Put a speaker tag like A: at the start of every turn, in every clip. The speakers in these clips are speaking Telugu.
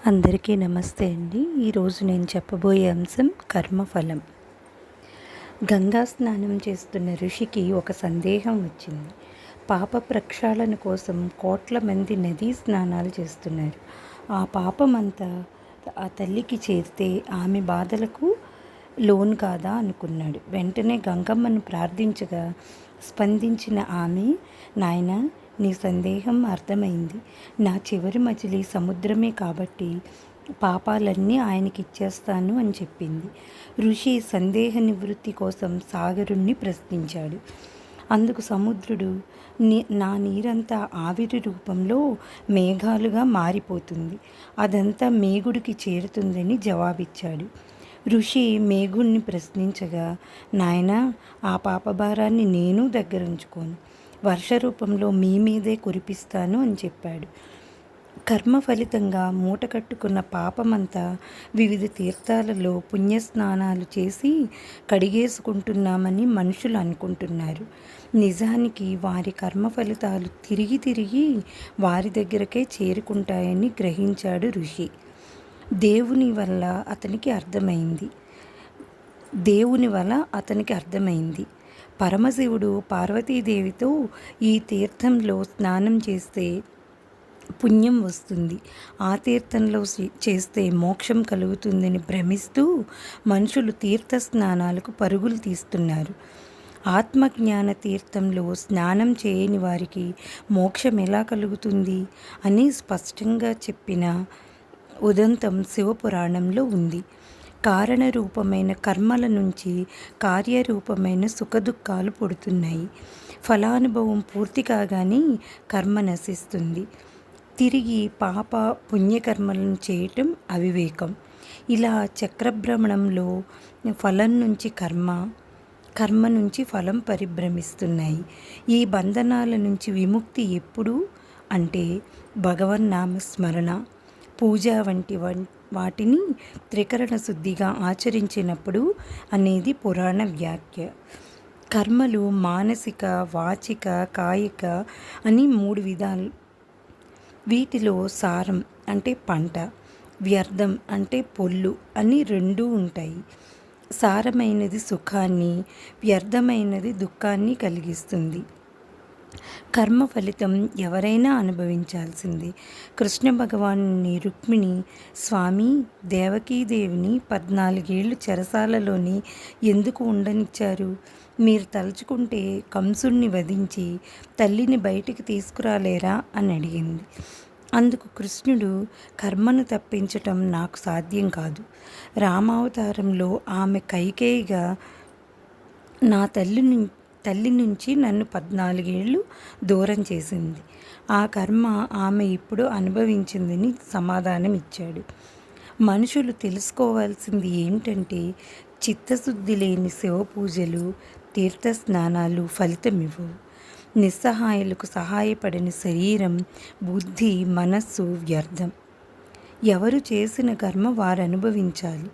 A: అందరికీ నమస్తే అండి. ఈరోజు నేను చెప్పబోయే అంశం కర్మఫలం. గంగా స్నానం చేస్తున్న ఋషికి ఒక సందేహం వచ్చింది. పాప ప్రక్షాళన కోసం కోట్ల మంది నదీ స్నానాలు చేస్తున్నారు. ఆ పాపమంతా ఆ తల్లికి చేరితే ఆమె బాధలకు లోను కాదా అనుకున్నాడు. వెంటనే గంగమ్మను ప్రార్థించగా స్పందించిన ఆమె, నాయనా, నీ సందేహం అర్థమైంది. నా చివరి మజిలీ సముద్రమే కాబట్టి పాపాలన్నీ ఆయనకి ఇచ్చేస్తాను అని చెప్పింది. ఋషి సందేహ నివృత్తి కోసం సాగరుణ్ణి ప్రశ్నించాడు. అందుకు సముద్రుడు, నా నీరంతా ఆవిరి రూపంలో మేఘాలుగా మారిపోతుంది, అదంతా మేగుడికి చేరుతుందని జవాబిచ్చాడు. ఋషి మేఘుణ్ణి ప్రశ్నించగా, నాయనా, ఆ పాపభారాన్ని నేను దగ్గరుంచుకోను, వర్ష రూపంలో మీ మీదే కురిపిస్తాను అని చెప్పాడు. కర్మ ఫలితంగా మూట కట్టుకున్న పాపమంతా వివిధ తీర్థాలలో పుణ్యస్నానాలు చేసి కడిగేసుకుంటున్నామని మనుషులు అనుకుంటున్నారు. నిజానికి వారి కర్మ ఫలితాలు తిరిగి తిరిగి వారి దగ్గరకే చేరుకుంటాయని గ్రహించాడు ఋషి. దేవుని వల్ల అతనికి అర్థమైంది. పరమశివుడు పార్వతీదేవితో ఈ తీర్థంలో స్నానం చేస్తే పుణ్యం వస్తుంది, ఆ తీర్థంలో చేస్తే మోక్షం కలుగుతుందని భ్రమిస్తూ మనుషులు తీర్థ స్నానాలకు పరుగులు తీస్తున్నారు. ఆత్మజ్ఞాన తీర్థంలో స్నానం చేయని వారికి మోక్షం ఎలా కలుగుతుంది అని స్పష్టంగా చెప్పిన ఉదంతం శివపురాణంలో ఉంది. కారణరూపమైన కర్మల నుంచి కార్యరూపమైన సుఖదుఖాలు పుడుతున్నాయి. ఫలానుభవం పూర్తి కాగానే కర్మ నశిస్తుంది. తిరిగి పాప పుణ్యకర్మలను చేయటం అవివేకం. ఇలా చక్రభ్రమణంలో ఫలం నుంచి కర్మ నుంచి ఫలం పరిభ్రమిస్తున్నాయి. ఈ బంధనాల నుంచి విముక్తి ఎప్పుడు అంటే భగవన్నామ స్మరణ, పూజ వంటి వాటిని త్రికరణ శుద్ధిగా ఆచరించినప్పుడు అనేది పురాణ వ్యాఖ్య. కర్మలు మానసిక, వాచిక, కాయిక అని 3 విధాలు. వీటిలో సారం అంటే పంట, వ్యర్థం అంటే పొల్లు అని 2 ఉంటాయి. సారమైనది సుఖాన్ని, వ్యర్థమైనది దుఃఖాన్ని కలిగిస్తుంది. కర్మ ఫలితం ఎవరైనా అనుభవించాల్సిందే. కృష్ణ భగవానుని రుక్మిణి, స్వామి, దేవకీదేవిని 14 ఏళ్ళు చెరసాలలోని ఎందుకు ఉండనిచ్చారు? మీరు తలుచుకుంటే కంసుణ్ణి వధించి తల్లిని బయటికి తీసుకురాలేరా అని అడిగింది. అందుకు కృష్ణుడు, కర్మను తప్పించటం నాకు సాధ్యం కాదు. రామావతారంలో ఆమె కైకేయిగా నా తల్లి నుంచి నన్ను 14 ఏళ్ళు దూరం చేసింది. ఆ కర్మ ఆమె ఇప్పుడు అనుభవించిందని సమాధానం ఇచ్చాడు. మనుషులు తెలుసుకోవాల్సింది ఏంటంటే, చిత్తశుద్ధి లేని శివపూజలు, తీర్థస్నానాలు ఫలితమివ్వవు. నిస్సహాయులకు సహాయపడని శరీరం, బుద్ధి, మనస్సు వ్యర్థం. ఎవరు చేసిన కర్మ వారు అనుభవించాలి.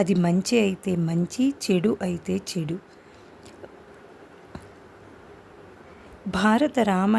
A: అది మంచి అయితే మంచి, చెడు అయితే చెడు. భారత రామాయణ